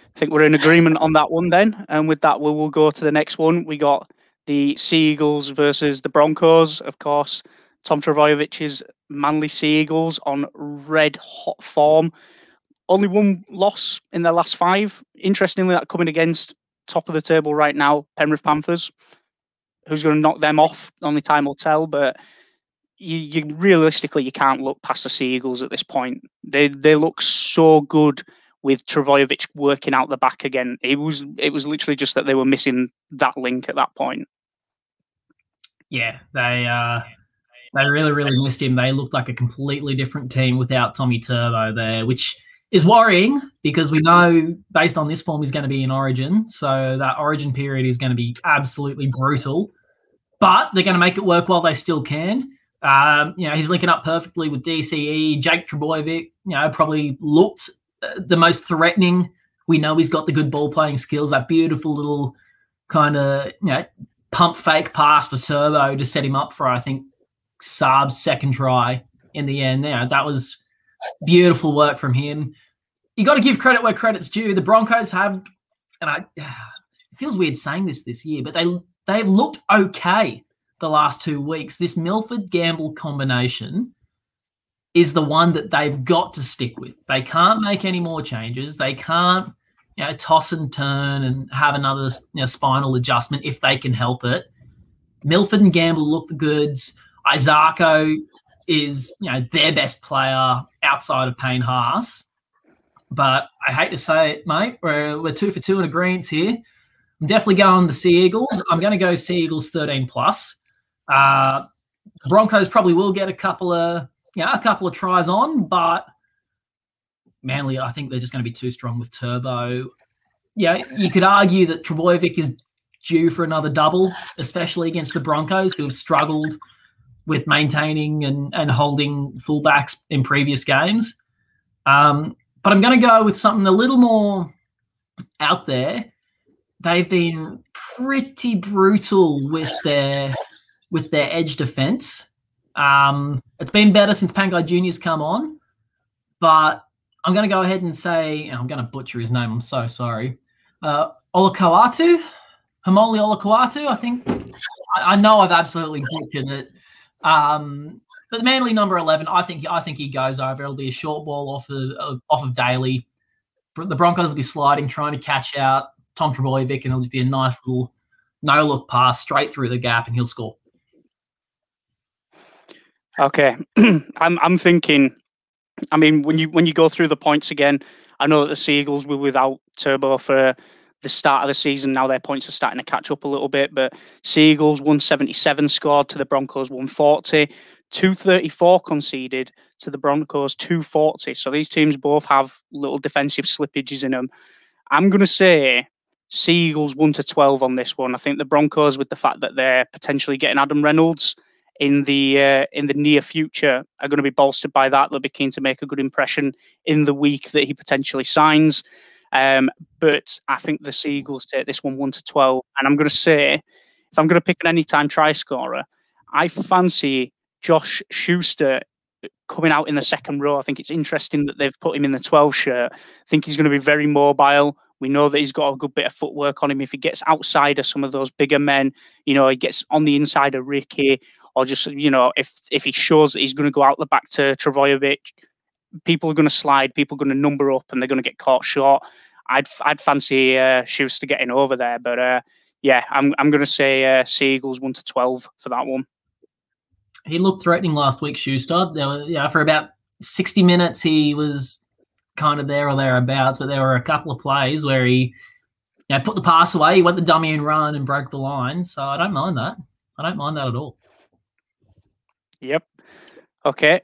I think we're in agreement on that one then. And with that, we will go to the next one. We got the Sea Eagles versus the Broncos. Of course, Tom Trbojevich's Manly Sea Eagles on red hot form. Only one loss in their last 5. Interestingly, that coming against top of the table right now, Penrith Panthers. Who's going to knock them off? Only time will tell. But you realistically, you can't look past the Sea Eagles at this point. They look so good with Trbojevic working out the back again. It was literally just that they were missing that link at that point. Yeah, they really, really missed him. They looked like a completely different team without Tommy Turbo there, which is worrying because we know based on this form he's going to be in Origin. So that Origin period is going to be absolutely brutal. But they're going to make it work while they still can. He's linking up perfectly with DCE. Jake Trbojevic, probably looked the most threatening. We know he's got the good ball playing skills, that beautiful little kind of, pump fake pass to Turbo to set him up for, I think, Saab's second try in the end. That was beautiful work from him. You got to give credit where credit's due. The Broncos have, and it feels weird saying this year, but they've looked okay the last 2 weeks. This Milford-Gamble combination is the one that they've got to stick with. They can't make any more changes. They can't, toss and turn and have another spinal adjustment if they can help it. Milford and Gamble look the goods. Isako is, their best player outside of Payne Haas. But I hate to say it, mate, we're 2 for 2 in agreement here. I'm definitely going the Sea Eagles. I'm going to go Sea Eagles 13+. The Broncos probably will get a couple of tries on, but Manly, I think they're just going to be too strong with Turbo. Yeah, you could argue that Trbojevic is due for another double, especially against the Broncos, who have struggled with maintaining and holding fullbacks in previous games. But I'm going to go with something a little more out there. They've been pretty brutal with their edge defense. It's been better since Pangai Jr.'s come on, but I'm going to go ahead and say, I'm going to butcher his name, I'm so sorry. Hamoli Olakau'atu, I think. I know I've absolutely butchered it. But Manly number 11, I think he goes over. It'll be a short ball off of Daly. The Broncos will be sliding, trying to catch out Tom Trbojevic, and it'll just be a nice little no-look pass straight through the gap, and he'll score. Okay, I'm thinking. I mean, when you go through the points again, I know that the Sea Eagles were without Turbo for the start of the season. Now their points are starting to catch up a little bit, but Sea Eagles 177 scored to the Broncos 140, 234 conceded to the Broncos 240. So these teams both have little defensive slippages in them. I'm going to say Sea Eagles 1-12 on this one. I think the Broncos, with the fact that they're potentially getting Adam Reynolds in the near future, are going to be bolstered by that. They'll be keen to make a good impression in the week that he potentially signs. But I think the Sea Eagles take this one 1-12. And I'm going to say, if I'm going to pick an anytime try scorer, I fancy Josh Schuster coming out in the second row. I think it's interesting that they've put him in the 12 shirt. I think he's going to be very mobile. We know that he's got a good bit of footwork on him. If he gets outside of some of those bigger men, he gets on the inside of Ricky, or just, if he shows that he's going to go out the back to Trbojevic, people are going to slide, people are going to number up, and they're going to get caught short. I'd fancy Schuster getting over there, but I'm going to say Sea Eagles 1-12 for that one. He looked threatening last week, Schuster. There were, for about 60 minutes, he was kind of there or thereabouts, but there were a couple of plays where he put the pass away, he went the dummy and run and broke the line. So I don't mind that. I don't mind that at all. Yep. Okay.